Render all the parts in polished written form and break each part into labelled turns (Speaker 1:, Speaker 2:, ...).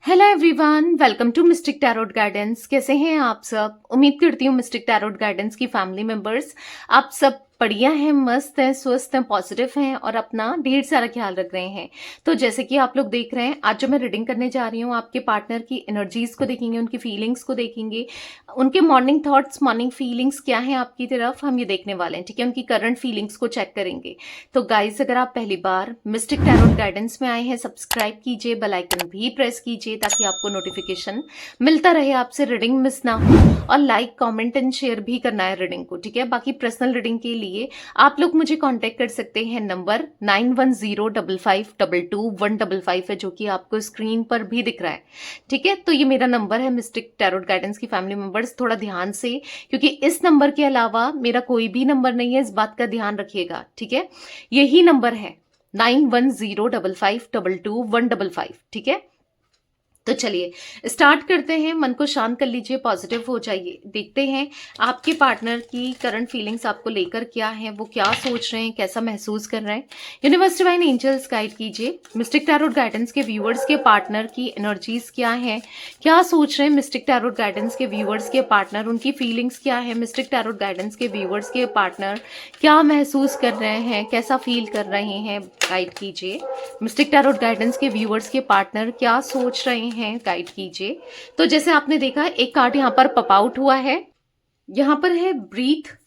Speaker 1: Hello everyone, welcome to mystic tarot guidance. कैसे हैं आप सब? उम्मीद करती हूँ मिस्टिक टैरोट गाइडेंस की फैमिली मेंबर्स आप सब बढ़िया हैं, मस्त हैं, स्वस्थ हैं, पॉजिटिव हैं और अपना ढेर सारा ख्याल रख रहे हैं। तो जैसे कि आप लोग देख रहे हैं, आज जो मैं रीडिंग करने जा रही हूँ, आपके पार्टनर की एनर्जीज को देखेंगे, उनकी फीलिंग्स को देखेंगे, उनके मॉर्निंग थॉट्स, मॉर्निंग फीलिंग्स क्या हैं आपकी तरफ, हम ये देखने वाले हैं। ठीक है, उनकी करंट फीलिंग्स को चेक करेंगे। तो गाइज, अगर आप पहली बार मिस्टिक टैरोट गाइडेंस में आए हैं, सब्सक्राइब कीजिए, बेल आइकन भी प्रेस कीजिए ताकि आपको नोटिफिकेशन मिलता रहे, आपसे रीडिंग मिस ना हो। और लाइक, कमेंट एंड शेयर भी करना है रीडिंग को। ठीक है, बाकी पर्सनल रीडिंग के लिए आप लोग मुझे कांटेक्ट कर सकते हैं। नंबर 9105522155 है, जो कि आपको स्क्रीन पर भी दिख रहा है। ठीक है, तो ये मेरा नंबर है मिस्टिक टैरोट गाइडेंस की फैमिली मेंबर्स, थोड़ा ध्यान से, क्योंकि इस नंबर के अलावा मेरा कोई भी नंबर नहीं है, इस बात का ध्यान रखिएगा। ठीक है, यही नंबर है 9105522155। ठीक है, तो चलिए स्टार्ट करते हैं। मन को शांत कर लीजिए, पॉजिटिव हो जाइए। देखते हैं आपके पार्टनर की करंट फीलिंग्स आपको लेकर क्या है, वो क्या सोच रहे हैं, कैसा महसूस कर रहे हैं। यूनिवर्स डिवाइन एंजल्स गाइड कीजिए। मिस्टिक टैरोट गाइडेंस के व्यूअर्स के पार्टनर की एनर्जीज क्या है, क्या सोच रहे हैं मिस्टिक टैरोट गाइडेंस के व्यूअर्स के पार्टनर, उनकी फीलिंग्स क्या है। मिस्टिक टैरोट गाइडेंस के व्यूअर्स के पार्टनर क्या महसूस कर रहे हैं, कैसा फील कर रहे हैं, गाइड कीजिए। मिस्टिक टैरोट गाइडेंस के व्यूअर्स के पार्टनर क्या सोच रहे हैं, गाइड कीजिए। तो जैसे आपने देखा, एक कार्ड यहाँ पर पॉप आउट हुआ है, यहाँ पर है ब्रीथ।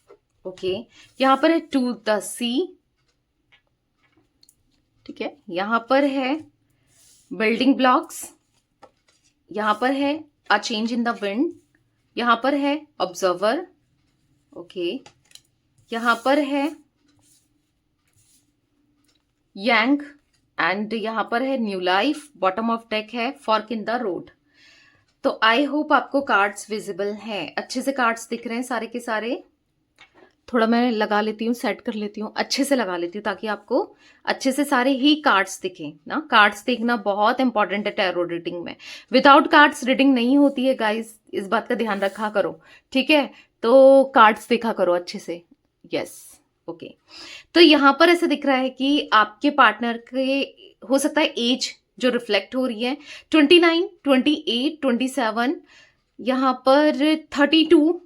Speaker 1: ओके, यहाँ पर है टू द सी। ठीक है, यहाँ पर है बिल्डिंग ब्लॉक्स, यहाँ पर है a change in the wind, यहाँ पर है ऑब्जर्वर। ओके, यहाँ पर है यांग एंड यहाँ पर है new life. Bottom of deck है फॉर्क इन द रोड। तो आई होप आपको कार्ड्स विजिबल हैं, अच्छे से कार्ड्स दिख रहे हैं सारे के सारे। थोड़ा मैं लगा लेती हूँ, सेट कर लेती हूँ, अच्छे से लगा लेती हूँ ताकि आपको अच्छे से सारे ही कार्ड्स दिखें ना। कार्ड्स देखना बहुत इंपॉर्टेंट है टैरो रीडिंग में। विदाउट कार्ड्स रीडिंग नहीं होती है गाइस, इस बात का ध्यान रखा करो। ठीक है, तो कार्ड्स देखा करो अच्छे से। Yes, okay. तो यहाँ पर ऐसा दिख रहा है कि आपके पार्टनर के हो सकता है एज जो रिफ्लेक्ट हो रही है 29, 28, 27, यहाँ पर 32,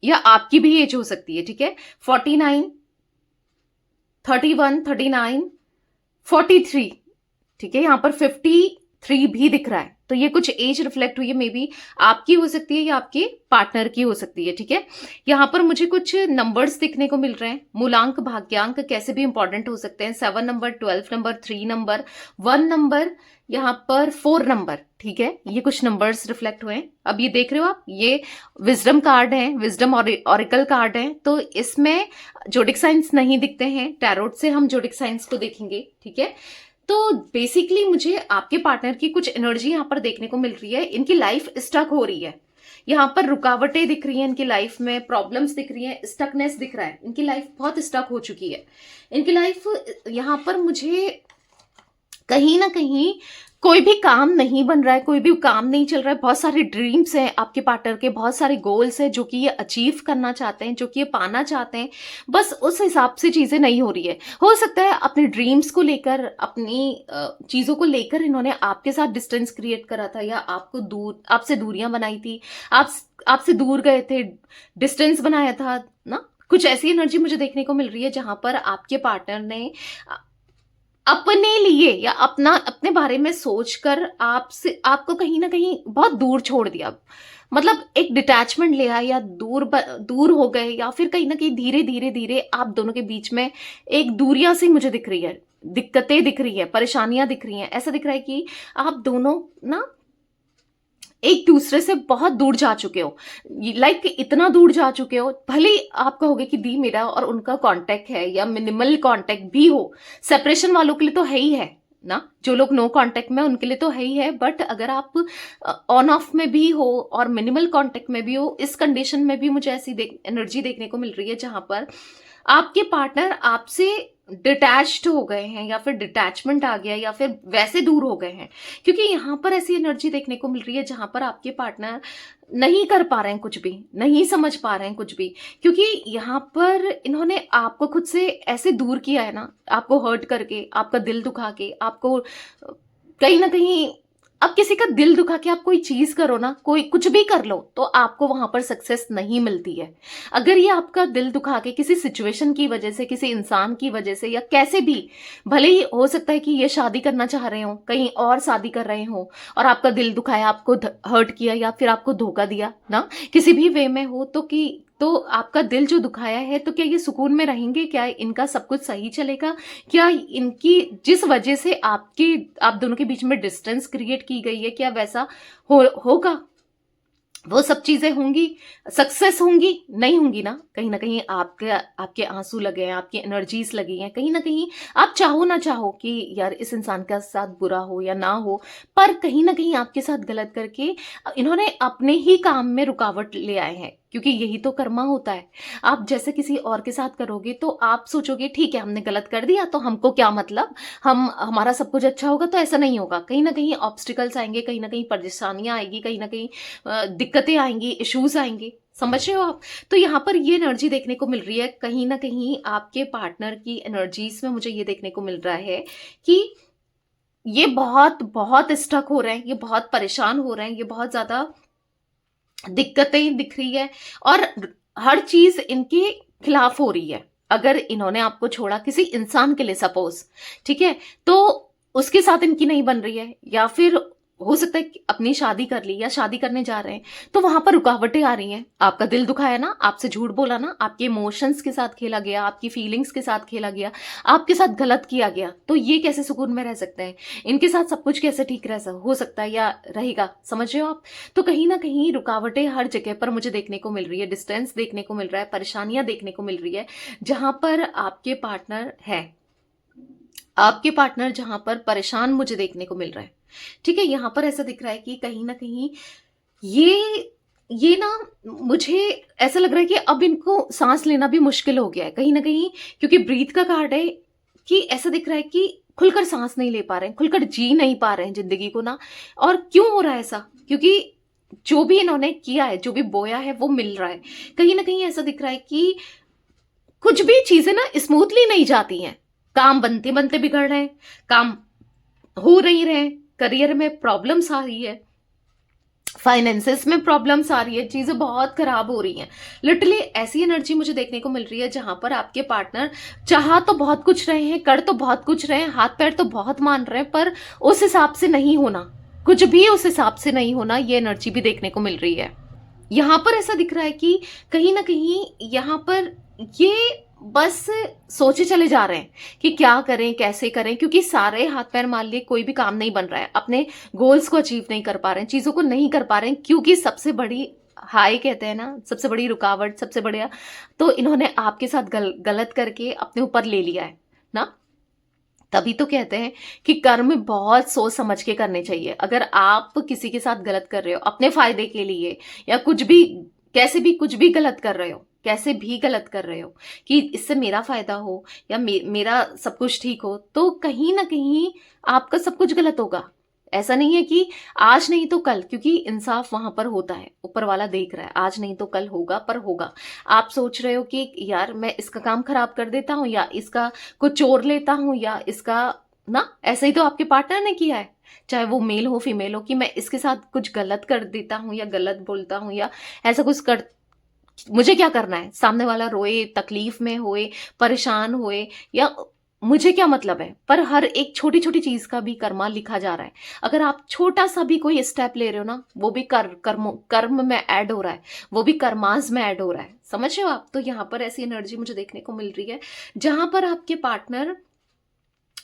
Speaker 1: या आपकी भी एज हो सकती है। ठीक है, 49, 31, 39, 43। ठीक है, यहाँ पर 53 भी दिख रहा है। तो ये कुछ एज रिफ्लेक्ट हुई है, मे बी आपकी हो सकती है या आपके पार्टनर की हो सकती है। ठीक है, यहाँ पर मुझे कुछ नंबर्स दिखने को मिल रहे हैं। मूलांक, भाग्यांक कैसे भी इंपॉर्टेंट हो सकते हैं। 7 नंबर, 12 नंबर, 3 नंबर, 1 नंबर, यहाँ पर 4 नंबर। ठीक है, ये कुछ नंबर्स रिफ्लेक्ट हुए हैं। अब ये देख रहे हो आप, ये विजडम कार्ड है, विजडम ऑरिकल कार्ड है। तो इसमें जोडिक साइंस नहीं दिखते हैं, टैरोट से हम जोडिक साइंस को देखेंगे। ठीक है, तो बेसिकली मुझे आपके पार्टनर की कुछ एनर्जी यहाँ पर देखने को मिल रही है। इनकी लाइफ स्टक हो रही है, यहाँ पर रुकावटें दिख रही हैं इनकी लाइफ में, प्रॉब्लम्स दिख रही हैं, स्टकनेस दिख रहा है। इनकी लाइफ बहुत स्टक हो चुकी है। इनकी लाइफ यहाँ पर मुझे कहीं ना कहीं कोई भी काम नहीं बन रहा है, कोई भी काम नहीं चल रहा है। बहुत सारे ड्रीम्स हैं आपके पार्टनर के, बहुत सारे गोल्स हैं जो कि ये अचीव करना चाहते हैं, जो कि ये पाना चाहते हैं। बस उस हिसाब से चीजें नहीं हो रही है। हो सकता है अपने ड्रीम्स को लेकर, अपनी चीजों को लेकर इन्होंने आपके साथ डिस्टेंस क्रिएट करा था, या आपको दूर, आपसे दूरियां बनाई थी, आपसे दूर गए थे, डिस्टेंस बनाया था ना। कुछ ऐसी एनर्जी मुझे देखने को मिल रही है जहां पर आपके पार्टनर ने अपने लिए या अपने बारे में सोचकर आपसे, आपको कहीं ना कहीं बहुत दूर छोड़ दिया। मतलब एक डिटैचमेंट ले आया, या दूर हो गए, या फिर कहीं ना कहीं धीरे धीरे धीरे आप दोनों के बीच में एक दूरियां सी मुझे दिख रही है, दिक्कतें दिख रही है, परेशानियां दिख रही हैं। ऐसा दिख रहा है कि आप दोनों ना एक दूसरे से बहुत दूर जा चुके हो, लाइक इतना दूर जा चुके हो। भले ही आप कहोगे कि दी मेरा और उनका कांटेक्ट है या मिनिमल कांटेक्ट भी हो, सेपरेशन वालों के लिए तो है ही है ना, जो लोग नो कांटेक्ट में उनके लिए तो है ही है। बट अगर आप ऑन ऑफ में भी हो और मिनिमल कांटेक्ट में भी हो, इस कंडीशन में भी मुझे ऐसी एनर्जी देखने को मिल रही है जहां पर आपके पार्टनर आपसे डिटैच्ड हो गए हैं, या फिर डिटैचमेंट आ गया, या फिर वैसे दूर हो गए हैं। क्योंकि यहाँ पर ऐसी एनर्जी देखने को मिल रही है जहां पर आपके पार्टनर नहीं कर पा रहे हैं कुछ भी, नहीं समझ पा रहे हैं कुछ भी। क्योंकि यहाँ पर इन्होंने आपको खुद से ऐसे दूर किया है ना, आपको हर्ट करके, आपका दिल दुखा के, आपको कहीं ना कहीं अब किसी का दिल दुखा के आप कोई चीज करो ना, कोई कुछ भी कर लो, तो आपको वहां पर सक्सेस नहीं मिलती है। अगर ये आपका दिल दुखा के किसी सिचुएशन की वजह से, किसी इंसान की वजह से, या कैसे भी, भले ही हो सकता है कि ये शादी करना चाह रहे हो, कहीं और शादी कर रहे हो, और आपका दिल दुखाया, आपको हर्ट किया, या फिर आपको धोखा दिया ना, किसी भी वे में हो, तो आपका दिल जो दुखाया है, तो क्या ये सुकून में रहेंगे? क्या इनका सब कुछ सही चलेगा? क्या इनकी जिस वजह से आप दोनों के बीच में डिस्टेंस क्रिएट की गई है, क्या वैसा होगा? वो सब चीजें होंगी? सक्सेस होंगी? नहीं होंगी ना। कहीं आपके आंसू लगे हैं, आपकी एनर्जीज लगी हैं, कहीं ना कहीं आप चाहो ना चाहो कि यार इस इंसान के साथ बुरा हो या ना हो, पर कहीं ना कहीं आपके साथ गलत करके इन्होंने अपने ही काम में रुकावट ले आए हैं, क्योंकि यही तो कर्मा होता है। आप जैसे किसी और के साथ करोगे तो आप सोचोगे ठीक है, हमने गलत कर दिया तो हमको क्या मतलब, हमारा सब कुछ अच्छा होगा। तो ऐसा नहीं होगा। कहीं ना कहीं ऑब्स्टिकल्स आएंगे, कहीं ना कहीं परेशानियां आएगी, कहीं ना कहीं दिक्कतें आएंगी, इश्यूज आएंगे। समझ रहे हो आप? तो यहाँ पर ये एनर्जी देखने को मिल रही है, कहीं ना कहीं आपके पार्टनर की एनर्जीज में मुझे ये देखने को मिल रहा है कि ये बहुत बहुत स्टक हो रहे हैं, ये बहुत परेशान हो रहे हैं, ये बहुत ज्यादा दिक्कतें दिख रही है, और हर चीज इनके खिलाफ हो रही है। अगर इन्होंने आपको छोड़ा किसी इंसान के लिए, सपोज, ठीक है, तो उसके साथ इनकी नहीं बन रही है, या फिर हो सकता है कि अपनी शादी कर ली या शादी करने जा रहे हैं, तो वहां पर रुकावटें आ रही हैं। आपका दिल दुखाया ना, आपसे झूठ बोला ना, आपके इमोशंस के साथ खेला गया, आपकी फीलिंग्स के साथ खेला गया, आपके साथ गलत किया गया, तो ये कैसे सुकून में रह सकते हैं? इनके साथ सब कुछ कैसे ठीक हो सकता है या रहेगा? समझ रहे हो आप? तो कहीं ना कहीं रुकावटें हर जगह पर मुझे देखने को मिल रही है, डिस्टेंस देखने को मिल रहा है, परेशानियां देखने को मिल रही है, जहां पर आपके पार्टनर है, आपके पार्टनर जहां पर परेशान मुझे देखने को मिल रहा है। ठीक है, यहां पर ऐसा दिख रहा है कि कहीं ना कहीं ये ना, मुझे ऐसा लग रहा है कि अब इनको सांस लेना भी मुश्किल हो गया है कहीं ना कहीं, क्योंकि ब्रीथ का कार्ड है, कि ऐसा दिख रहा है कि खुलकर सांस नहीं ले पा रहे हैं, खुलकर जी नहीं पा रहे हैं जिंदगी को ना। और क्यों हो रहा है ऐसा? क्योंकि जो भी इन्होंने किया है, जो भी बोया है, वो मिल रहा है। कहीं ना कहीं ऐसा दिख रहा है कि कुछ भी चीजें ना स्मूथली नहीं जाती हैं, काम बनते बनते बिगड़ रहे हैं, काम हो नहीं रहे, करियर में प्रॉब्लम्स आ रही है, फाइनेंसेस में प्रॉब्लम्स आ रही है, चीजें बहुत खराब हो रही हैं। लिटरली ऐसी एनर्जी मुझे देखने को मिल रही है जहां पर आपके पार्टनर चाह तो बहुत कुछ रहे हैं, कर तो बहुत कुछ रहे हैं, हाथ पैर तो बहुत मान रहे हैं, पर उस हिसाब से नहीं होना, कुछ भी उस हिसाब से नहीं होना, ये एनर्जी भी देखने को मिल रही है। यहां पर ऐसा दिख रहा है कि कहीं ना कहीं यहां पर ये बस सोचे चले जा रहे हैं कि क्या करें, कैसे करें, क्योंकि सारे हाथ पैर मार लिए, कोई भी काम नहीं बन रहा है, अपने गोल्स को अचीव नहीं कर पा रहे हैं, चीजों को नहीं कर पा रहे हैं, क्योंकि सबसे बड़ी हाई कहते हैं ना, सबसे बड़ी रुकावट, सबसे बड़ा, तो इन्होंने आपके साथ गलत करके अपने ऊपर ले लिया है ना। तभी तो कहते हैं कि कर्म बहुत सोच समझ के करने चाहिए। अगर आप किसी के साथ गलत कर रहे हो अपने फायदे के लिए, या कुछ भी, कैसे भी, कुछ भी गलत कर रहे हो, कैसे भी गलत कर रहे हो कि इससे मेरा फायदा हो या मेरा सब कुछ ठीक हो, तो कहीं ना कहीं आपका सब कुछ गलत होगा। ऐसा नहीं है कि आज नहीं तो कल, क्योंकि इंसाफ वहां पर होता है, ऊपर वाला देख रहा है, आज नहीं तो कल होगा, पर होगा। आप सोच रहे हो कि यार मैं इसका काम खराब कर देता हूँ, या इसका कुछ चोर लेता हूँ, या इसका ना, ऐसा ही तो आपके पार्टनर ने किया है, चाहे वो मेल हो फीमेल हो, कि मैं इसके साथ कुछ गलत कर देता हूँ या गलत बोलता हूँ या ऐसा कुछ कर, मुझे क्या करना है? सामने वाला रोए, तकलीफ में होए, परेशान होए, या मुझे क्या मतलब है? पर हर एक छोटी छोटी चीज का भी कर्मा लिखा जा रहा है। अगर आप छोटा सा भी कोई स्टेप ले रहे हो ना, वो भी कर्म में ऐड हो रहा है, वो भी कर्मास में ऐड हो रहा है। समझ रहे हो आप? तो यहाँ पर ऐसी एनर्जी मुझे देखने को मिल रही है जहां पर आपके पार्टनर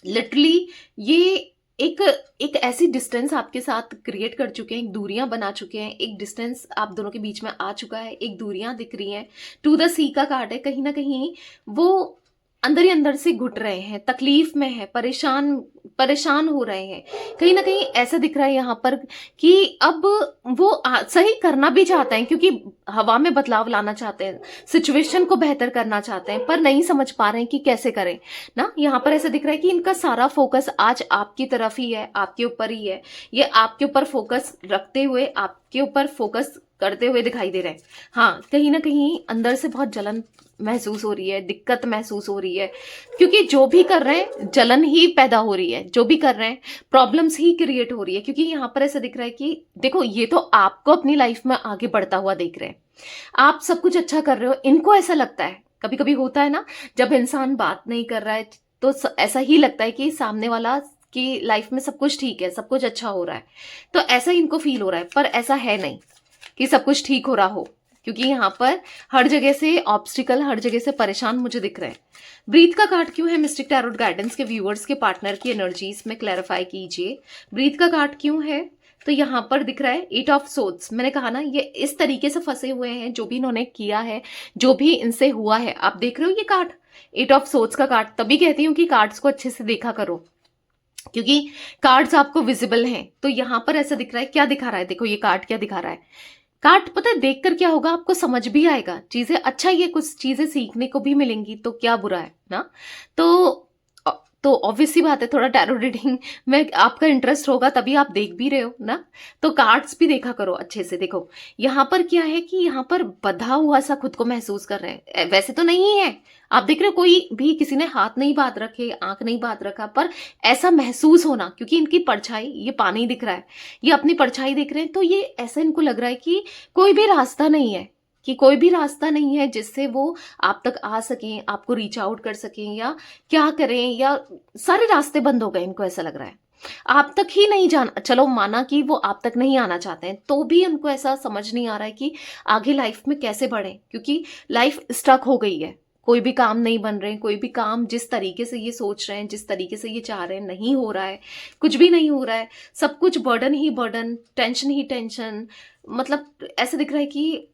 Speaker 1: लिटरली ये एक एक ऐसी डिस्टेंस आपके साथ क्रिएट कर चुके हैं, एक दूरियां बना चुके हैं, एक डिस्टेंस आप दोनों के बीच में आ चुका है, एक दूरियां दिख रही हैं। टू द सी का कार्ड है, कहीं ना कहीं वो अंदर ही अंदर से घुट रहे हैं, तकलीफ में है, परेशान परेशान हो रहे हैं। कहीं ना कहीं ऐसा दिख रहा है यहाँ पर कि अब वो सही करना भी चाहते हैं, क्योंकि हवा में बदलाव लाना चाहते हैं, सिचुएशन को बेहतर करना चाहते हैं, पर नहीं समझ पा रहे हैं कि कैसे करें ना। यहाँ पर ऐसा दिख रहा है कि इनका सारा फोकस आज आपकी तरफ ही है, आपके ऊपर ही है। ये आपके ऊपर फोकस रखते हुए, आपके ऊपर फोकस करते हुए दिखाई दे रहे हैं। हाँ, कहीं ना कहीं अंदर से बहुत जलन महसूस हो रही है, दिक्कत महसूस हो रही है, क्योंकि जो भी कर रहे हैं जलन ही पैदा हो रही है, जो भी कर रहे हैं प्रॉब्लम्स ही क्रिएट हो रही है। क्योंकि यहाँ पर ऐसा दिख रहा है कि देखो, ये तो आपको अपनी लाइफ में आगे बढ़ता हुआ देख रहे हैं, आप सब कुछ अच्छा कर रहे हो, इनको ऐसा लगता है, कभी कभी होता है ना, जब इंसान बात नहीं कर रहा है तो ऐसा ही लगता है कि सामने वाला की लाइफ में सब कुछ ठीक है, सब कुछ अच्छा हो रहा है, तो ऐसा ही इनको फील हो रहा है। पर ऐसा है नहीं कि सब कुछ ठीक हो रहा हो, क्योंकि यहाँ पर हर जगह से ऑब्स्टिकल, हर जगह से परेशान मुझे दिख रहे हैं। ब्रीथ का कार्ड क्यों है मिस्टिक टैरोट गाइडेंस के व्यूअर्स के पार्टनर की एनर्जीज में क्लैरिफाई कीजिए। ब्रीथ का कार्ड क्यों है, तो यहाँ पर दिख रहा है 8 ऑफ सोर्ड्स। मैंने कहा ना, ये इस तरीके से फंसे हुए हैं, जो भी इन्होंने किया है, जो भी इनसे हुआ है। आप देख रहे हो ये कार्ड 8 ऑफ सोर्ड्स का कार्ड, तभी कहती हूँ कि कार्ड्स को अच्छे से देखा करो, क्योंकि कार्ड्स आपको विजिबल हैं। तो यहां पर ऐसा दिख रहा है, क्या दिखा रहा है, देखो ये कार्ड क्या दिखा रहा है। कार्ड पता है देखकर क्या होगा, आपको समझ भी आएगा चीजें, अच्छा ये कुछ चीजें सीखने को भी मिलेंगी, तो क्या बुरा है ना। तो ऑब्वियस सी बात है, थोड़ा टैरो रीडिंग में आपका इंटरेस्ट होगा, तभी आप देख भी रहे हो ना, तो कार्ड्स भी देखा करो अच्छे से। देखो यहाँ पर क्या है कि यहाँ पर बंधा हुआ सा खुद को महसूस कर रहे हैं, वैसे तो नहीं है, आप देख रहे हो कोई भी, किसी ने हाथ नहीं बांध रखे, आंख नहीं बांध रखा, पर ऐसा महसूस होना, क्योंकि इनकी परछाई, ये पानी दिख रहा है, ये अपनी परछाई देख रहे हैं, तो ये ऐसा इनको लग रहा है कि कोई भी रास्ता नहीं है, कि कोई भी रास्ता नहीं है जिससे वो आप तक आ सकें, आपको रीच आउट कर सकें, या क्या करें, या सारे रास्ते बंद हो गए, इनको ऐसा लग रहा है आप तक ही नहीं जाना। चलो माना कि वो आप तक नहीं आना चाहते हैं, तो भी उनको ऐसा समझ नहीं आ रहा है कि आगे लाइफ में कैसे बढ़े, क्योंकि लाइफ स्टक हो गई है, कोई भी काम नहीं बन रहे, कोई भी काम जिस तरीके से ये सोच रहे हैं, जिस तरीके से ये चाह रहे हैं, नहीं हो रहा है, कुछ भी नहीं हो रहा है, सब कुछ बर्डन ही बर्डन, टेंशन ही टेंशन। मतलब ऐसा दिख रहा है कि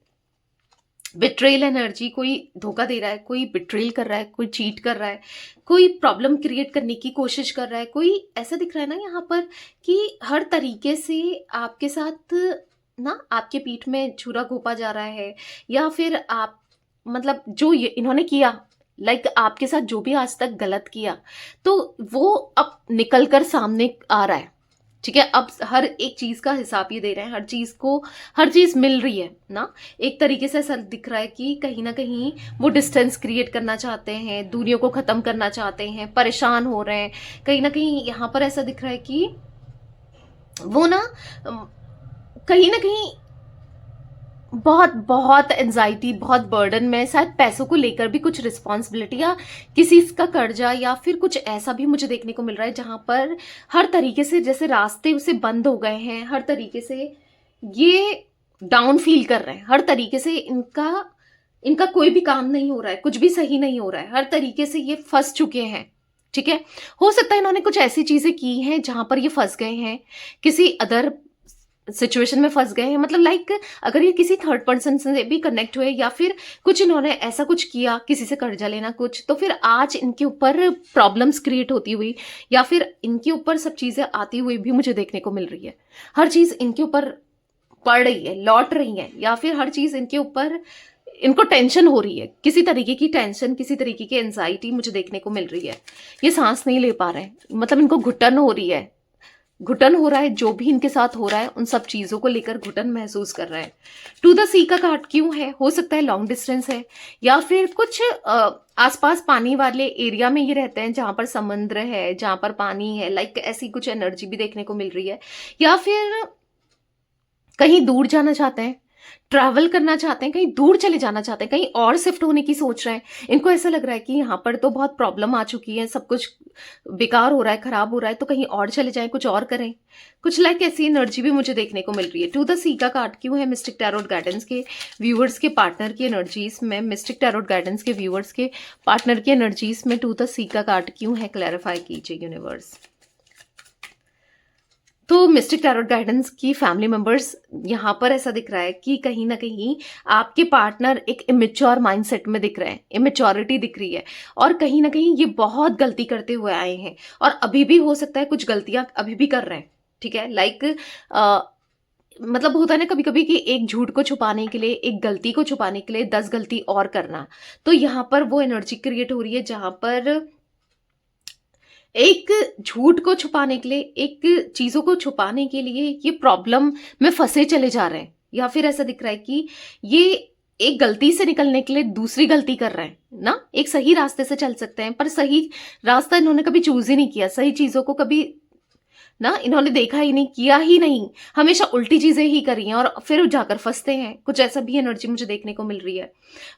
Speaker 1: बिट्रेल एनर्जी, कोई धोखा दे रहा है, कोई बिट्रेल कर रहा है, कोई चीट कर रहा है, कोई प्रॉब्लम क्रिएट करने की कोशिश कर रहा है, कोई ऐसा दिख रहा है ना यहाँ पर कि हर तरीके से आपके साथ ना, आपके पीठ में छुरा घोंपा जा रहा है, या फिर आप मतलब जो ये इन्होंने किया, लाइक आपके साथ जो भी आज तक गलत किया, तो वो अब निकल कर सामने आ रहा है। ठीक है, अब हर एक चीज का हिसाब ये दे रहे हैं, हर चीज को, हर चीज मिल रही है ना। एक तरीके से ऐसा दिख रहा है कि कहीं ना कहीं वो डिस्टेंस क्रिएट करना चाहते हैं, दूरियों को खत्म करना चाहते हैं, परेशान हो रहे हैं। कहीं ना कहीं यहाँ पर ऐसा दिख रहा है कि वो ना कहीं ना कहीं बहुत बहुत एंजाइटी, बहुत बर्डन में, शायद पैसों को लेकर भी कुछ रिस्पॉन्सिबिलिटी, या किसी का कर्जा, या फिर कुछ ऐसा भी मुझे देखने को मिल रहा है जहां पर हर तरीके से जैसे रास्ते उसे बंद हो गए हैं, हर तरीके से ये डाउन फील कर रहे हैं, हर तरीके से इनका इनका कोई भी काम नहीं हो रहा है, कुछ भी सही नहीं हो रहा है, हर तरीके से ये फंस चुके हैं। ठीक है, हो सकता है इन्होंने कुछ ऐसी चीजें की हैं जहां पर ये फंस गए हैं, किसी अदर सिचुएशन में फंस गए हैं, मतलब लाइक अगर ये किसी थर्ड पर्सन से भी कनेक्ट हुए, या फिर कुछ इन्होंने ऐसा कुछ किया, किसी से कर्जा लेना कुछ, तो फिर आज इनके ऊपर प्रॉब्लम्स क्रिएट होती हुई, या फिर इनके ऊपर सब चीजें आती हुई भी मुझे देखने को मिल रही है। हर चीज इनके ऊपर पड़ रही है, लौट रही है, या फिर हर चीज इनके ऊपर, इनको टेंशन हो रही है, किसी तरीके की टेंशन, किसी तरीके की एंजाइटी मुझे देखने को मिल रही है। ये सांस नहीं ले पा रहे हैं, मतलब इनको घुटन हो रही है, घुटन हो रहा है, जो भी इनके साथ हो रहा है उन सब चीजों को लेकर घुटन महसूस कर रहे हैं। टू द सी का कार्ड क्यों है, हो सकता है लॉन्ग डिस्टेंस है, या फिर कुछ आसपास पानी वाले एरिया में ये रहते हैं जहां पर समुद्र है, जहां पर पानी है, लाइक ऐसी कुछ एनर्जी भी देखने को मिल रही है। या फिर कहीं दूर जाना चाहते हैं, ट्रैवल करना चाहते हैं, कहीं दूर चले जाना चाहते हैं, कहीं और शिफ्ट होने की सोच रहे हैं। इनको ऐसा लग रहा है कि यहाँ पर तो बहुत प्रॉब्लम आ चुकी है, सब कुछ बेकार हो रहा है, खराब हो रहा है, तो कहीं और चले जाएं, कुछ और करें, कुछ लाइक ऐसी एनर्जी भी मुझे देखने को मिल रही है। टू द सी का कार्ड क्यों है मिस्टिक टैरोट गाइडेंस के व्यूअर्स के पार्टनर की एनर्जीज में, मिस्टिक टैरोट गाइडेंस के व्यूअर्स के पार्टनर की एनर्जीज में टू द सी का कार्ड क्यों है, क्लैरिफाई कीजिए यूनिवर्स। तो मिस्टिक टैरोट गाइडेंस की फैमिली मेंबर्स, यहाँ पर ऐसा दिख रहा है कि कहीं ना कहीं आपके पार्टनर एक इमेच्योर माइंडसेट में दिख रहे हैं, इमेच्योरिटी दिख रही है, और कहीं ना कहीं ये बहुत गलती करते हुए आए हैं, और अभी भी हो सकता है कुछ गलतियां अभी भी कर रहे हैं। ठीक है, लाइक मतलब होता है ना कभी कभी कि एक झूठ को छुपाने के लिए, एक गलती को छुपाने के लिए 10 गलती और करना, तो यहाँ पर वो एनर्जी क्रिएट हो रही है जहां पर एक झूठ को छुपाने के लिए, एक चीजों को छुपाने के लिए ये प्रॉब्लम में फंसे चले जा रहे हैं। या फिर ऐसा दिख रहा है कि ये एक गलती से निकलने के लिए दूसरी गलती कर रहे हैं ना। एक सही रास्ते से चल सकते हैं पर सही रास्ता इन्होंने कभी चूज ही नहीं किया, सही चीजों को कभी ना इन्होंने देखा ही नहीं, किया ही नहीं, हमेशा उल्टी चीजें ही करी हैं और फिर जाकर फंसते हैं। कुछ ऐसा भी एनर्जी मुझे देखने को मिल रही है।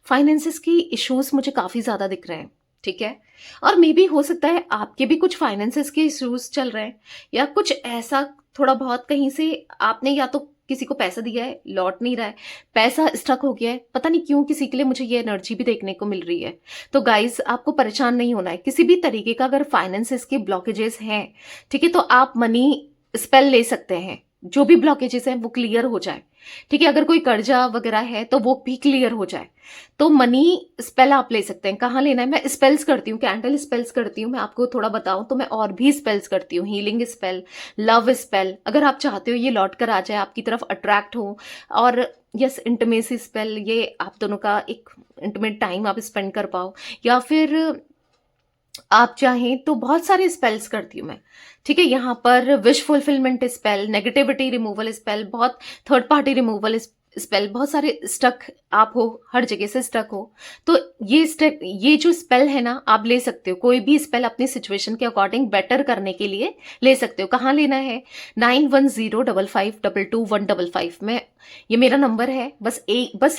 Speaker 1: फाइनेंसेस की इश्यूज मुझे काफी ज्यादा दिख रहे हैं, ठीक है। और मे बी हो सकता है आपके भी कुछ फाइनेंसेस के इश्यूज चल रहे हैं, या कुछ ऐसा थोड़ा बहुत कहीं से आपने या तो किसी को पैसा दिया है, लौट नहीं रहा है, पैसा स्टक हो गया है, पता नहीं क्यों किसी के लिए मुझे ये एनर्जी भी देखने को मिल रही है। तो गाइस आपको परेशान नहीं होना है किसी भी तरीके का। अगर फाइनेंसेस के ब्लॉकेजेस हैं, ठीक है, तो आप मनी स्पेल ले सकते हैं, जो भी ब्लॉकेजेस हैं वो क्लियर हो जाए, ठीक है। अगर कोई कर्जा वगैरह है तो वो भी क्लियर हो जाए, तो मनी स्पेल आप ले सकते हैं। कहाँ लेना है, मैं स्पेल्स करती हूँ, कैंडल स्पेल्स करती हूँ। मैं आपको थोड़ा बताऊं तो मैं और भी स्पेल्स करती हूँ, हीलिंग स्पेल, लव स्पेल। अगर आप चाहते हो ये लौट कर आ जाए, आपकी तरफ अट्रैक्ट हो, और यस इंटीमेसी स्पेल, ये आप दोनों का एक इंटीमेट टाइम आप स्पेंड कर पाओ, या फिर आप चाहें तो बहुत सारे स्पेल्स करती हूँ मैं, ठीक है। यहाँ पर wish fulfilment spell, negativity removal spell, बहुत थर्ड पार्टी रिमूवल स्पेल, बहुत सारे स्टक आप हो, हर जगह से स्टक हो, तो ये जो स्पेल है ना आप ले सकते हो। कोई भी स्पेल अपनी सिचुएशन के अकॉर्डिंग बेटर करने के लिए ले सकते हो। कहाँ लेना है, 9105522155 में, ये मेरा नंबर है। बस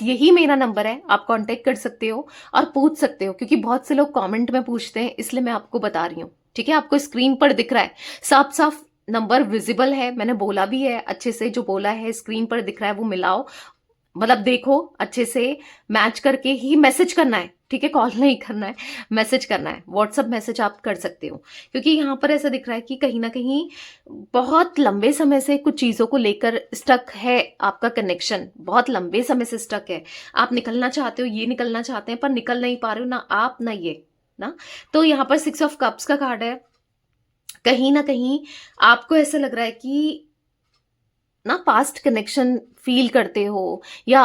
Speaker 1: यही मेरा नंबर है, आप कांटेक्ट कर सकते हो और पूछ सकते हो, क्योंकि बहुत से लोग कमेंट में पूछते हैं, इसलिए मैं आपको बता रही हूँ, ठीक है। आपको स्क्रीन पर दिख रहा है, साफ साफ नंबर विजिबल है, मैंने बोला भी है अच्छे से, जो बोला है स्क्रीन पर दिख रहा है वो मिलाओ, मतलब देखो अच्छे से, मैच करके ही मैसेज करना है, ठीक है। कॉल नहीं करना है, मैसेज करना है। व्हाट्सएप मैसेज आप कर सकते हो, क्योंकि यहाँ पर ऐसा दिख रहा है कि कहीं ना कहीं बहुत लंबे समय से कुछ चीजों को लेकर स्टक है, आपका कनेक्शन बहुत लंबे समय से स्टक है। आप निकलना चाहते हो, ये निकलना चाहते हैं पर निकल नहीं पा रहे हो, ना आप ना ये ना। तो यहाँ पर 6 ऑफ कप्स का कार्ड है। कहीं ना कहीं आपको ऐसा लग रहा है कि ना पास्ट कनेक्शन फील करते हो, या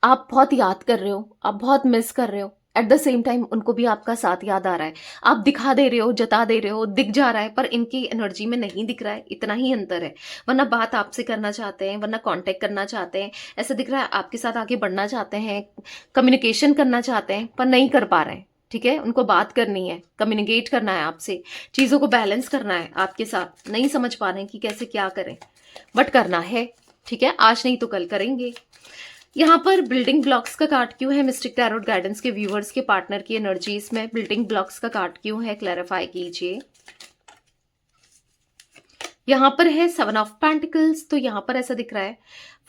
Speaker 1: आप बहुत याद कर रहे हो, आप बहुत मिस कर रहे हो। एट द सेम टाइम उनको भी आपका साथ याद आ रहा है, आप दिखा दे रहे हो, जता दे रहे हो, दिख जा रहा है, पर इनकी एनर्जी में नहीं दिख रहा है, इतना ही अंतर है। वरना बात आपसे करना चाहते हैं, वरना कांटेक्ट करना चाहते हैं, ऐसा दिख रहा है आपके साथ आगे बढ़ना चाहते हैं, कम्युनिकेशन करना चाहते हैं, पर नहीं कर पा रहे हैं, ठीक है। उनको बात करनी है, कम्युनिकेट करना है आपसे, चीजों को बैलेंस करना है आपके साथ, नहीं समझ पा रहे हैं कि कैसे क्या करें, बट करना है, ठीक है। आज नहीं तो कल करेंगे। यहाँ पर बिल्डिंग ब्लॉक्स का कार्ड क्यों है मिस्टिक टैरोट गाइडेंस के व्यूअर्स के पार्टनर की एनर्जीज में बिल्डिंग ब्लॉक्स का कार्ड क्यों है, क्लैरिफाई कीजिए। यहाँ पर है 7 ऑफ पेंटिकल्स, तो यहाँ पर ऐसा दिख रहा है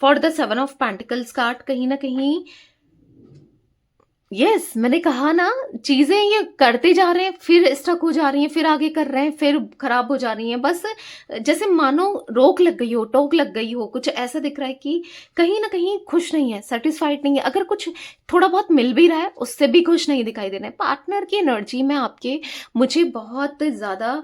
Speaker 1: for the 7 of pentacles card, कहीं ना कहीं यस मैंने कहा ना, चीजें ये करते जा रहे हैं, फिर स्टक हो जा रही हैं, फिर आगे कर रहे हैं, फिर खराब हो जा रही हैं, बस जैसे मानो रोक लग गई हो, टोक लग गई हो, कुछ ऐसा दिख रहा है कि कहीं ना कहीं खुश नहीं है, सेटिस्फाइड नहीं है। अगर कुछ थोड़ा बहुत मिल भी रहा है उससे भी खुश नहीं दिखाई दे रहे हैं। पार्टनर की एनर्जी में आपके मुझे बहुत ज्यादा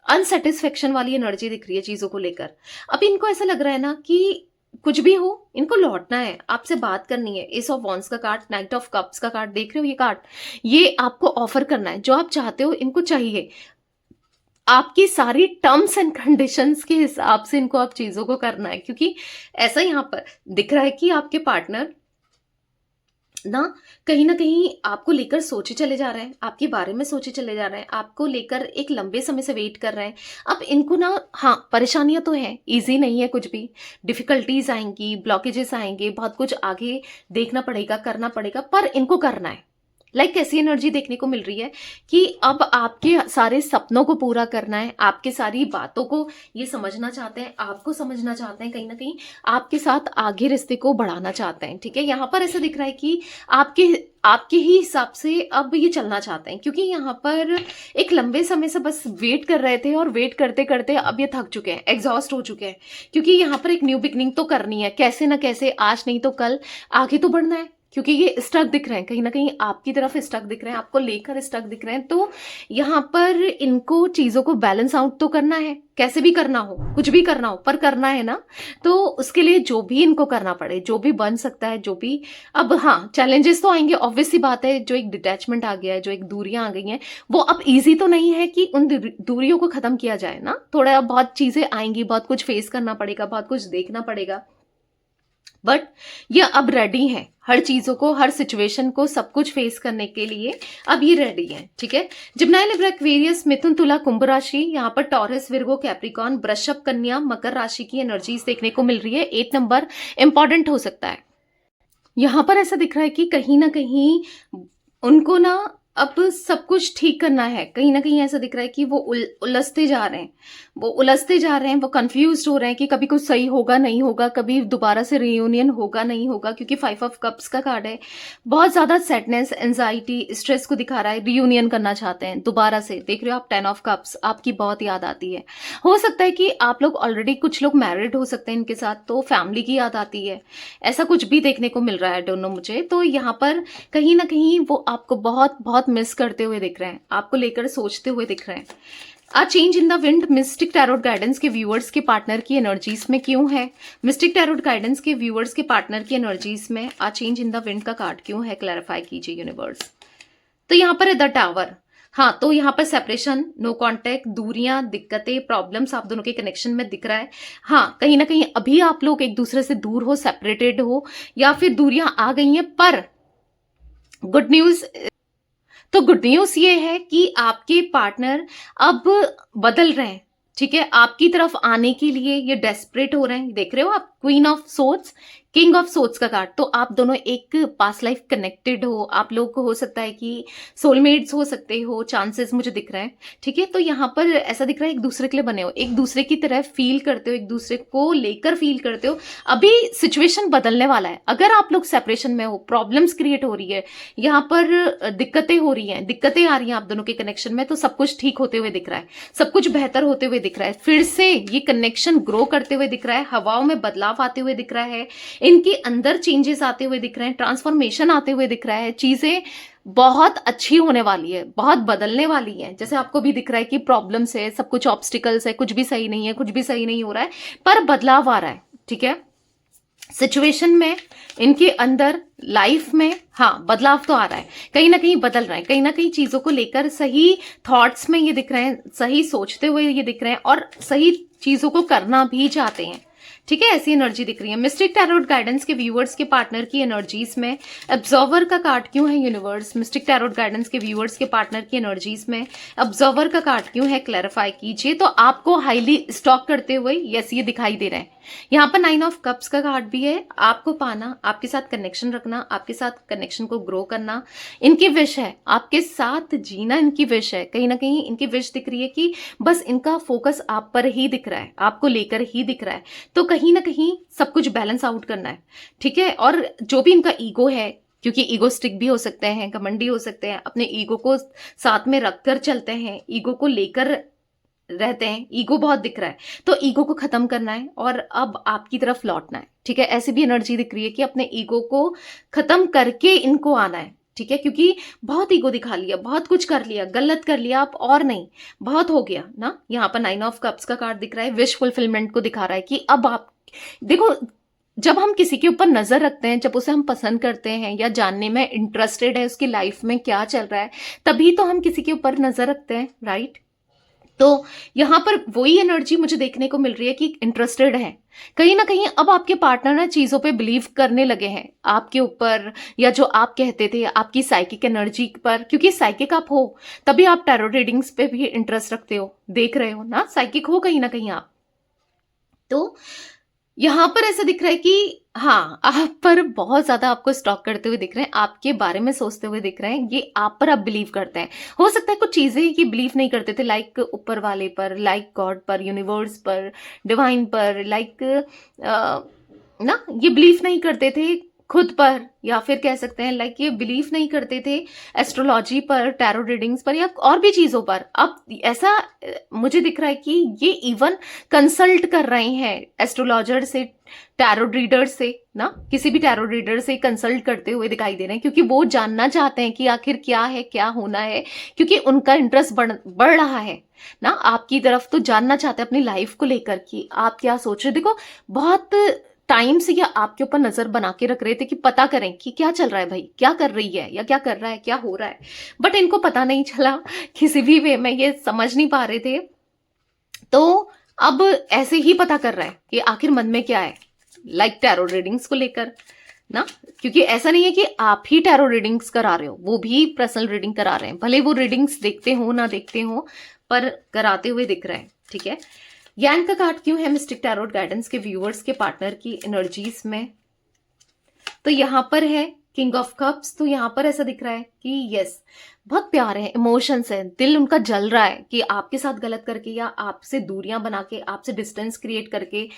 Speaker 1: अनसेटिस्फेक्शन वाली एनर्जी दिख रही है चीजों को लेकर। अब इनको ऐसा लग रहा है ना कि कुछ भी हो, इनको लौटना है, आपसे बात करनी है। एस ऑफ वॉन्ड्स का कार्ड, नाइट ऑफ कप्स का कार्ड देख रहे हो, ये कार्ड, ये आपको ऑफर करना है, जो आप चाहते हो इनको चाहिए। आपकी सारी टर्म्स एंड कंडीशंस के हिसाब से इनको आप चीजों को करना है, क्योंकि ऐसा यहां पर दिख रहा है कि आपके पार्टनर ना कहीं आपको लेकर सोचे चले जा रहे हैं, आपके बारे में सोचे चले जा रहे हैं, आपको लेकर एक लंबे समय से वेट कर रहे हैं। अब इनको ना, हाँ परेशानियां तो हैं, इजी नहीं है कुछ भी, डिफिकल्टीज आएंगी, ब्लॉकेजेस आएंगे, बहुत कुछ आगे देखना पड़ेगा, करना पड़ेगा, पर इनको करना है। कैसी एनर्जी देखने को मिल रही है कि अब आपके सारे सपनों को पूरा करना है, आपके सारी बातों को ये समझना चाहते हैं, आपको समझना चाहते हैं, कहीं ना कहीं आपके साथ आगे रिश्ते को बढ़ाना चाहते हैं, ठीक है। यहाँ पर ऐसा दिख रहा है कि आपके ही हिसाब से अब ये चलना चाहते हैं, क्योंकि यहाँ पर एक लंबे समय से बस वेट कर रहे थे और वेट करते करते अब ये थक चुके हैं, एग्जॉस्ट हो चुके हैं, क्योंकि यहाँ पर एक न्यू बिगनिंग तो करनी है, कैसे ना कैसे, आज नहीं तो कल आगे तो बढ़ना है, क्योंकि ये स्टक दिख रहे हैं, कहीं ना कहीं आपकी तरफ स्टक दिख रहे हैं, आपको लेकर स्टक दिख रहे हैं। तो यहाँ पर इनको चीजों को बैलेंस आउट तो करना है, कैसे भी करना हो, कुछ भी करना हो, पर करना है ना। तो उसके लिए जो भी इनको करना पड़े, जो भी बन सकता है, जो भी, अब हाँ चैलेंजेस तो आएंगे, ऑब्वियस सी बात है, जो एक डिटैचमेंट आ गया है, जो एक दूरियां आ गई हैं, वो अब ईजी तो नहीं है कि उन दूरियों को खत्म किया जाए ना। थोड़ा बहुत चीजें आएंगी, बहुत कुछ फेस करना पड़ेगा, बहुत कुछ देखना पड़ेगा, बट ये अब रेडी हैं हर चीजों को, हर सिचुएशन को, सब कुछ फेस करने के लिए अब ये रेडी है। ठीक है, जिम्नाई, लिब्रा, एक्वेरियस, मिथुन, तुला, कुंभ राशि, यहाँ पर टॉरस, विर्गो, कैप्रिकॉन, वृषभ, कन्या, मकर राशि की एनर्जीज देखने को मिल रही है। 8 नंबर इंपॉर्टेंट हो सकता है। यहाँ पर ऐसा दिख रहा है कि कहीं ना कहीं उनको ना अब सब कुछ ठीक करना है। कहीं ना कहीं ऐसा दिख रहा है कि वो उलझते जा रहे हैं, वो कंफ्यूज हो रहे हैं कि कभी कुछ सही होगा नहीं होगा, कभी दोबारा से रियूनियन होगा नहीं होगा, क्योंकि 5 ऑफ कप्स का कार्ड है। बहुत ज्यादा सैडनेस, एंजाइटी, स्ट्रेस को दिखा रहा है। रियूनियन करना चाहते हैं दोबारा से। देख रहे हो आप 10 ऑफ कप्स, आपकी बहुत याद आती है। हो सकता है कि आप लोग ऑलरेडी, कुछ लोग मैरिड हो सकते हैं इनके साथ, तो फैमिली की याद आती है। ऐसा कुछ भी देखने को मिल रहा है, डोंट नो मुझे। तो यहाँ पर कहीं ना कहीं वो आपको बहुत बहुत मिस करते हुए दिख रहे हैं, आपको लेकर सोचते हुए दिख रहे हैं। A change in the wind mystic tarot guidance के व्यूअर्स के पार्टनर की एनर्जीज में क्यों है? मिस्टिक टैरोट गाइडेंस के व्यूअर्स के पार्टनर की एनर्जीज में a change in the wind का कार्ड क्यों है? क्लैरिफाई कीजिए यूनिवर्स। तो यहाँ पर है द टावर। हाँ, तो यहाँ पर सेपरेशन, नो कांटेक्ट, दूरियां, दिक्कतें, प्रॉब्लम्स आप दोनों के कनेक्शन में दिख रहा है। हाँ, कहीं ना कहीं अभी आप लोग एक दूसरे से दूर हो, सेपरेटेड हो, या फिर दूरियां आ गई हैं। पर गुड न्यूज, तो गुड न्यूज ये है कि आपके पार्टनर अब बदल रहे हैं। ठीक है, आपकी तरफ आने के लिए ये डेस्परेट हो रहे हैं। देख रहे हो आप, queen of swords, king of swords का कार्ड। तो आप दोनों एक पास्ट लाइफ कनेक्टेड हो, आप लोग को हो सकता है कि सोलमेट्स हो सकते हो, चांसेस मुझे दिख रहे हैं। ठीक है, तो यहाँ पर ऐसा दिख रहा है एक दूसरे के लिए बने हो, एक दूसरे की तरह फील करते हो, एक दूसरे को लेकर फील करते हो। अभी सिचुएशन बदलने वाला है। अगर आप लोग सेपरेशन में हो, प्रॉब्लम्स क्रिएट हो रही है, यहाँ पर दिक्कतें हो रही हैं, दिक्कतें आ रही हैं आप दोनों के कनेक्शन में, तो सब कुछ ठीक होते हुए दिख रहा है, सब कुछ बेहतर होते हुए दिख रहा है। फिर से ये कनेक्शन ग्रो करते हुए दिख रहा है, हवाओं में बदलाव आते हुए दिख रहा है, इनके अंदर चेंजेस आते हुए दिख रहे हैं, ट्रांसफॉर्मेशन आते हुए दिख रहा है। चीजें बहुत अच्छी होने वाली है, बहुत बदलने वाली है। जैसे आपको भी दिख रहा है कि प्रॉब्लम्स है, सब कुछ ऑब्स्टिकल्स है, कुछ भी सही नहीं है, कुछ भी सही नहीं हो रहा है, पर बदलाव आ रहा है। ठीक है, सिचुएशन में, इनके अंदर, लाइफ में, हाँ, बदलाव तो आ रहा है, कहीं ना कहीं बदल रहा है, कहीं ना कहीं चीजों को लेकर सही थॉट्स में ये दिख रहे हैं, सही सोचते हुए ये दिख रहे हैं, और सही चीजों को करना भी चाहते हैं। ठीक है, ऐसी एनर्जी दिख रही है। मिस्टिक टैरोट गाइडेंस के व्यूअर्स के पार्टनर की एनर्जीज में ऑब्जर्वर का कार्ड क्यों है यूनिवर्स? मिस्टिक टैरोट गाइडेंस के व्यूअर्स के पार्टनर की एनर्जीज में ऑब्जर्वर का कार्ड क्यों है? क्लैरिफाई कीजिए। तो आपको हाईली स्टॉक करते हुए यस ये दिखाई दे रहे हैं। यहाँ पर 9 ऑफ कप्स का कार्ड भी है। आपको पाना, आपके साथ कनेक्शन रखना, आपके साथ कनेक्शन को ग्रो करना इनकी विश है, आपके साथ जीना इनकी विश है। कहीं ना कहीं इनकी विश दिख रही है कि बस इनका फोकस आप पर ही दिख रहा है, आपको लेकर ही दिख रहा है। तो कहीं ना कहीं सब कुछ बैलेंस आउट करना है। ठीक है, और जो भी इनका ईगो है, क्योंकि ईगोस्टिक भी हो सकते हैं, घमंडी हो सकते हैं, अपने ईगो को साथ में रखकर चलते हैं, ईगो को लेकर रहते हैं, ईगो बहुत दिख रहा है, तो ईगो को खत्म करना है और अब आपकी तरफ लौटना है। ठीक है, ऐसी भी एनर्जी दिख रही है कि अपने ईगो को खत्म करके इनको आना है। ठीक है, क्योंकि बहुत ईगो दिखा लिया, बहुत कुछ कर लिया, गलत कर लिया आप, और नहीं, बहुत हो गया ना। यहाँ पर 9 ऑफ कप्स का कार्ड दिख रहा है, विश फुलफिलमेंट को दिखा रहा है कि अब आप देखो, जब हम किसी के ऊपर नजर रखते हैं, जब उसे हम पसंद करते हैं या जानने में इंटरेस्टेड है उसकी लाइफ में क्या चल रहा है, तभी तो हम किसी के ऊपर नजर रखते हैं, राइट? तो यहां पर वही एनर्जी मुझे देखने को मिल रही है कि इंटरेस्टेड है। कहीं ना कहीं अब आपके पार्टनर ना चीजों पे बिलीव करने लगे हैं आपके ऊपर, या जो आप कहते थे आपकी साइकिक एनर्जी पर, क्योंकि साइकिक आप हो तभी आप टैरो रीडिंग्स पे भी इंटरेस्ट रखते हो, देख रहे हो ना, साइकिक हो कहीं ना कहीं आप। तो यहां पर ऐसा दिख रहा है कि हाँ, आप पर बहुत ज्यादा आपको स्टॉक करते हुए दिख रहे हैं, आपके बारे में सोचते हुए दिख रहे हैं, ये आप पर आप बिलीव करते हैं। हो सकता है कुछ चीजें कि बिलीव नहीं करते थे, लाइक ऊपर वाले पर, लाइक गॉड पर, यूनिवर्स पर, डिवाइन पर, लाइक ना, ये बिलीव नहीं करते थे खुद पर, या फिर कह सकते हैं लाइक ये बिलीव नहीं करते थे एस्ट्रोलॉजी पर, टैरो रीडिंग्स पर, या और भी चीजों पर। अब ऐसा मुझे दिख रहा है कि ये इवन कंसल्ट कर रहे हैं एस्ट्रोलॉजर से, टैरो रीडर से ना, किसी भी टैरो रीडर से कंसल्ट करते हुए दिखाई दे रहे हैं, क्योंकि वो जानना चाहते हैं कि आखिर क्या है, क्या होना है, क्योंकि उनका इंटरेस्ट बढ़ रहा है ना आपकी तरफ। तो जानना चाहते हैं अपनी लाइफ को लेकर कि आप क्या सोच रहे हो। देखो, बहुत टाइम से ये आपके ऊपर नजर बना के रख रहे थे कि पता करें कि क्या चल रहा है भाई, क्या कर रही है, या क्या कर रहा है, क्या हो रहा है, बट इनको पता नहीं चला किसी भी वे में, ये समझ नहीं पा रहे थे। तो अब ऐसे ही पता कर रहा है कि आखिर मन में क्या है, लाइक टैरो रीडिंग्स को लेकर ना, क्योंकि ऐसा नहीं है कि आप ही टैरो रीडिंग्स करा रहे हो, वो भी पर्सनल रीडिंग करा रहे हैं, भले वो रीडिंग्स देखते हो ना देखते हो, पर कराते हुए दिख रहे हैं, ठीक है। यांग का कार्ड क्यों है मिस्टिक टैरोट गाइडेंस के व्यूअर्स के पार्टनर की एनर्जीज में? तो यहां पर है किंग ऑफ कप्स। तो यहां पर ऐसा दिख रहा है कि यस, बहुत प्यार है, इमोशंस है, दिल उनका जल रहा है कि आपके साथ गलत करके या आपसे दूरियां बना के, आपसे डिस्टेंस क्रिएट करके,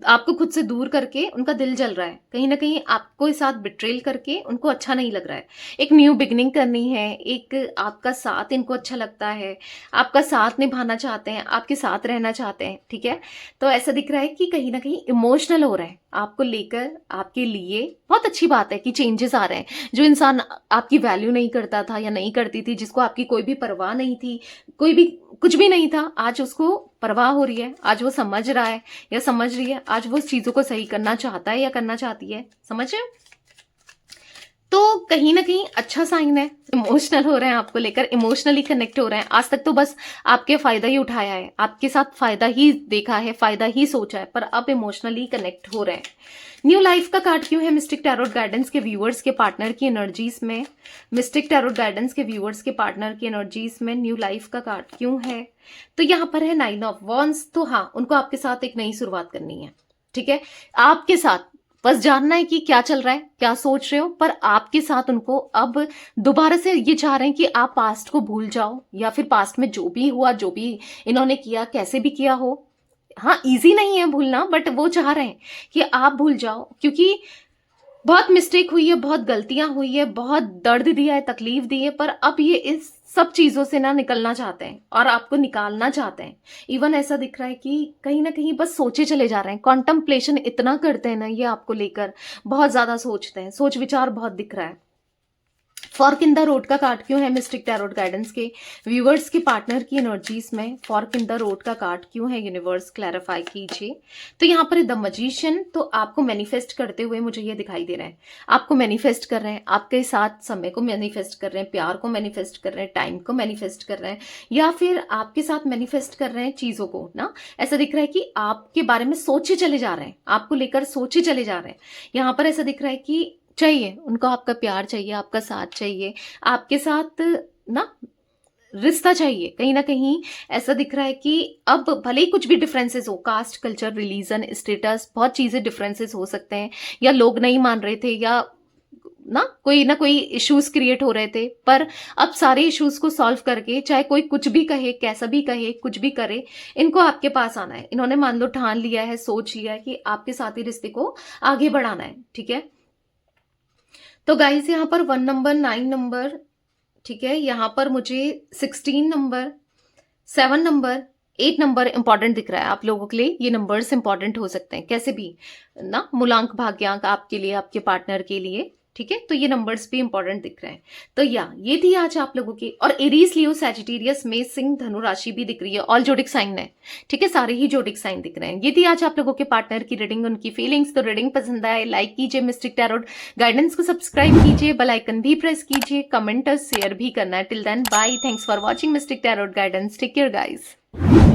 Speaker 1: आपको खुद से दूर करके उनका दिल जल रहा है। कहीं ना कहीं आपको साथ बिट्रेल करके उनको अच्छा नहीं लग रहा है। एक न्यू बिगनिंग करनी है, एक आपका साथ इनको अच्छा लगता है, आपका साथ निभाना चाहते हैं, आपके साथ रहना चाहते हैं, ठीक है। तो ऐसा दिख रहा है कि कहीं ना कहीं इमोशनल हो रहा है आपको लेकर, आपके लिए। बहुत अच्छी बात है कि चेंजेस आ रहे हैं। जो इंसान आपकी वैल्यू नहीं करता था या नहीं करती थी, जिसको आपकी कोई भी परवाह नहीं थी, कोई भी कुछ भी नहीं था, आज उसको परवाह हो रही है, आज वो समझ रहा है या समझ रही है, आज वो चीजों को सही करना चाहता है या करना चाहती है, समझ रहे हो? तो कहीं ना कहीं अच्छा साइन है। इमोशनल हो रहे हैं आपको लेकर, इमोशनली कनेक्ट हो रहे हैं। आज तक तो बस आपके फायदा ही उठाया है, आपके साथ फायदा ही देखा है, फायदा ही सोचा है, पर अब इमोशनली कनेक्ट हो रहे हैं। न्यू लाइफ का कार्ड क्यों है मिस्टिक टैरोट गाइडेंस के व्यूअर्स के पार्टनर की एनर्जीज में? मिस्टिक टैरोट गाइडेंस के व्यूअर्स के पार्टनर की एनर्जीज में न्यू लाइफ का कार्ड क्यों है? तो यहां पर है 9 ऑफ वॉन्ड्स। तो हाँ, उनको आपके साथ एक नई शुरुआत करनी है, ठीक है। आपके साथ बस जानना है कि क्या चल रहा है, क्या सोच रहे हो, पर आपके साथ उनको अब दोबारा से ये चाह रहे हैं कि आप पास्ट को भूल जाओ, या फिर पास्ट में जो भी हुआ, जो भी इन्होंने किया, कैसे भी किया हो। हाँ, इजी नहीं है भूलना, बट वो चाह रहे हैं कि आप भूल जाओ, क्योंकि बहुत मिस्टेक हुई है, बहुत गलतियां हुई है, बहुत दर्द दिया है, तकलीफ दी है, पर अब ये इस सब चीजों से ना निकलना चाहते हैं और आपको निकालना चाहते हैं। इवन ऐसा दिख रहा है कि कहीं ना कहीं बस सोचे चले जा रहे हैं, कॉन्टम्पलेशन इतना करते हैं ना ये आपको लेकर, बहुत ज्यादा सोचते हैं, सोच विचार बहुत दिख रहा है। फॉर्क इन द रोड का कार्ड क्यों है मिस्टिक टैरोट गाइडेंस के व्यूअर्स के पार्टनर की एनर्जीज में? फॉर्क इन द रोड का कार्ड क्यों है? यूनिवर्स क्लैरिफाई कीजिए। तो यहाँ पर द मजिशियन। तो आपको मैनिफेस्ट करते हुए मुझे ये दिखाई दे रहा है, आपको मैनिफेस्ट कर रहे हैं, आपके साथ समय को मैनिफेस्ट कर रहे हैं, प्यार को मैनिफेस्ट कर रहे हैं, टाइम को मैनिफेस्ट कर रहे हैं, या फिर आपके साथ मैनिफेस्ट कर रहे हैं चीजों को ना। ऐसा दिख रहा है कि आपके बारे में सोचे चले जा रहे हैं, आपको लेकर सोचे चले जा रहे हैं। यहाँ पर ऐसा दिख रहा है कि चाहिए उनको, आपका प्यार चाहिए, आपका साथ चाहिए, आपके साथ ना रिश्ता चाहिए। कहीं ना कहीं ऐसा दिख रहा है कि अब भले ही कुछ भी डिफरेंसेस हो, कास्ट, कल्चर, रिलीजन, स्टेटस, बहुत चीजें डिफरेंसेस हो सकते हैं, या लोग नहीं मान रहे थे, या ना कोई इश्यूज क्रिएट हो रहे थे, पर अब सारे इश्यूज को सॉल्व करके, चाहे कोई कुछ भी कहे, कैसा भी कहे, कुछ भी करे, इनको आपके पास आना है। इन्होंने मान लो ठान लिया है, सोच लिया है कि आपके साथ ही रिश्ते को आगे बढ़ाना है, ठीक है। तो गाइस यहाँ पर 1 नंबर, 9 नंबर, ठीक है, यहाँ पर मुझे 16 नंबर, 7 नंबर, 8 नंबर इंपॉर्टेंट दिख रहा है आप लोगों के लिए। ये नंबर्स इंपॉर्टेंट हो सकते हैं कैसे भी ना, मूलांक, भाग्यांक आपके लिए, आपके पार्टनर के लिए, ठीक है। तो ये नंबर्स भी इंपॉर्टेंट दिख रहे हैं। तो ये थी आज आप लोगों की। और एरीज, लियो, सैजिटेरियस, मेष, सिंह, धनु राशि भी दिख रही है, ऑल जोडिक साइन है, ठीक है, सारे ही जोडिक साइन दिख रहे हैं। ये थी आज आप लोगों के पार्टनर की रीडिंग, उनकी फीलिंग्स। तो रीडिंग पसंद आए लाइक कीजिए, मिस्टिक टैरोट गाइडेंस को सब्सक्राइब कीजिए, बेल आइकन भी प्रेस कीजिए, कमेंट और शेयर भी करना है। Till then bye, thanks for watching mystic tarot guidance, take care guys.